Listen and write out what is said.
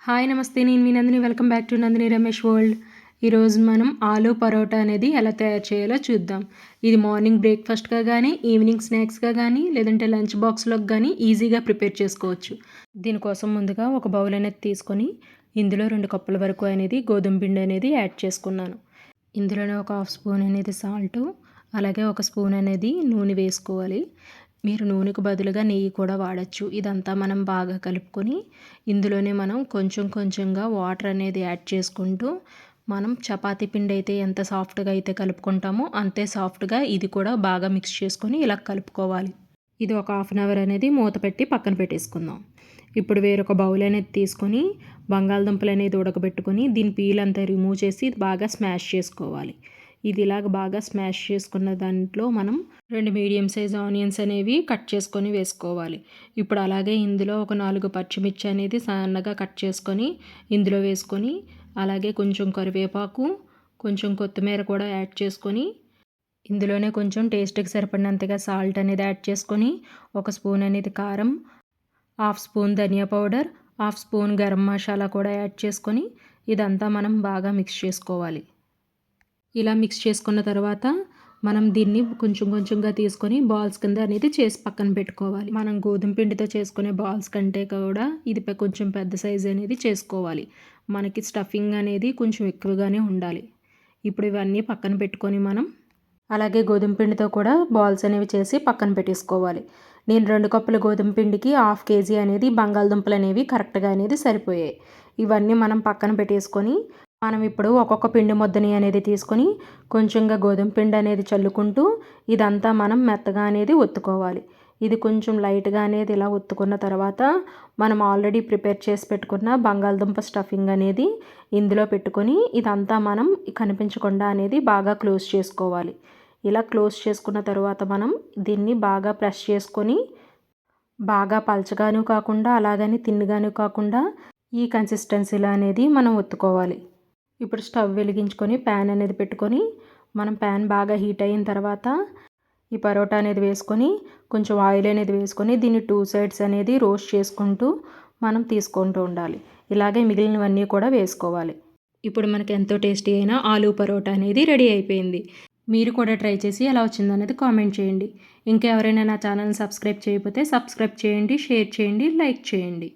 Hi నమస్తే, నేను మీ Nandini. Welcome back to Nandini Ramesh world. ఈరోజు మనం ఆలూ పరోటా అనేది ఎలా తయారు చేయాలో చూద్దాం. ఇది మార్నింగ్ బ్రేక్ఫాస్ట్గా కానీ, ఈవినింగ్ స్నాక్స్గా కానీ, లేదంటే లంచ్ బాక్స్లోకి కానీ ఈజీగా ప్రిపేర్ చేసుకోవచ్చు. దీనికోసం ముందుగా ఒక బౌల్ అనేది తీసుకొని ఇందులో 2 కప్పుల వరకు అనేది గోధుమ పిండి అనేది యాడ్ చేసుకున్నాను. ఇందులోనే ఒక హాఫ్ స్పూన్ అనేది సాల్టు, అలాగే ఒక స్పూన్ అనేది నూనె వేసుకోవాలి. మీరు నూనెకు బదులుగా నెయ్యి కూడా వాడచ్చు. ఇదంతా మనం బాగా కలుపుకొని ఇందులోనే మనం కొంచెం కొంచెంగా వాటర్ అనేది యాడ్ చేసుకుంటూ, మనం చపాతీ పిండి అయితే ఎంత సాఫ్ట్గా అయితే కలుపుకుంటామో అంతే సాఫ్ట్గా ఇది కూడా బాగా మిక్స్ చేసుకొని ఇలా కలుపుకోవాలి. ఇది ఒక హాఫ్ అన్ అవర్ అనేది మూత పెట్టి పక్కన పెట్టేసుకుందాం. ఇప్పుడు వేరొక బౌల్ అనేది తీసుకొని బంగాళదుంపలు అనేది ఉడకబెట్టుకొని దీని పీల్ అంతా రిమూవ్ చేసి బాగా స్మాష్ చేసుకోవాలి. ఇది ఇలాగ బాగా స్మాష్ చేసుకున్న దాంట్లో మనం 2 మీడియం సైజ్ ఆనియన్స్ అనేవి కట్ చేసుకొని వేసుకోవాలి. ఇప్పుడు అలాగే ఇందులో ఒక 4 పచ్చిమిర్చి అనేది సన్నగా కట్ చేసుకొని ఇందులో వేసుకొని, అలాగే కొంచెం కరివేపాకు, కొంచెం కొత్తిమీర కూడా యాడ్ చేసుకొని, ఇందులోనే కొంచెం టేస్ట్కి సరిపడినంతగా సాల్ట్ అనేది యాడ్ చేసుకొని, ఒక స్పూన్ అనేది కారం, హాఫ్ స్పూన్ ధనియా powder, half spoon garam masala కూడా యాడ్ చేసుకొని ఇదంతా మనం బాగా మిక్స్ చేసుకోవాలి. ఇలా మిక్స్ చేసుకున్న తర్వాత మనం దీన్ని కొంచెం కొంచెంగా తీసుకొని బాల్స్ కింద అనేది చేసి పక్కన పెట్టుకోవాలి. మనం గోధుమ పిండితో చేసుకునే బాల్స్ కంటే కూడా ఇది కొంచెం పెద్ద సైజ్ అనేది చేసుకోవాలి. మనకి స్టఫింగ్ అనేది కొంచెం ఎక్కువగానే ఉండాలి. ఇప్పుడు ఇవన్నీ పక్కన పెట్టుకొని మనం అలాగే గోధుమ పిండితో కూడా బాల్స్ అనేవి చేసి పక్కన పెట్టేసుకోవాలి. నేను 2 కప్పుల గోధుమ పిండికి హాఫ్ కేజీ అనేది బంగాళదుంపలు అనేవి కరెక్ట్గా అనేది సరిపోయాయి. ఇవన్నీ మనం పక్కన పెట్టేసుకొని మనం ఇప్పుడు ఒక్కొక్క పిండి ముద్దని అనేది తీసుకొని కొంచెంగా గోధుమ పిండి అనేది చల్లుకుంటూ ఇదంతా మనం మెత్తగా అనేది ఒత్తుకోవాలి. ఇది కొంచెం లైట్గా అనేది ఇలా ఒత్తుకున్న తర్వాత మనం ఆల్రెడీ ప్రిపేర్ చేసి పెట్టుకున్న బంగాళదుంప స్టఫింగ్ అనేది ఇందులో పెట్టుకొని ఇదంతా మనం కనిపించకుండా అనేది బాగా క్లోజ్ చేసుకోవాలి. ఇలా క్లోజ్ చేసుకున్న తర్వాత మనం దీన్ని బాగా ప్రెస్ చేసుకొని బాగా పలచగాను కాకుండా అలాగని తిన్నగాను కాకుండా ఈ కన్సిస్టెన్సీలో అనేది మనం ఒత్తుకోవాలి. ఇప్పుడు స్టవ్ వెలిగించుకొని ప్యాన్ అనేది పెట్టుకొని మనం ప్యాన్ బాగా హీట్ అయిన తర్వాత ఈ పరోటా అనేది వేసుకొని కొంచెం ఆయిల్ అనేది వేసుకొని దీన్ని 2 సైడ్స్ అనేది రోస్ట్ చేసుకుంటూ మనం తీసుకుంటూ ఉండాలి. ఇలాగే మిగిలినవన్నీ కూడా వేసుకోవాలి. ఇప్పుడు మనకి ఎంతో టేస్టీ అయిన ఆలూ పరోటా అనేది రెడీ అయిపోయింది. మీరు కూడా ట్రై చేసి ఎలా వచ్చిందనేది కామెంట్ చేయండి. ఇంకా ఎవరైనా నా ఛానల్ని సబ్స్క్రైబ్ చేయకపోతే సబ్స్క్రైబ్ చేయండి, షేర్ చేయండి, లైక్ చేయండి.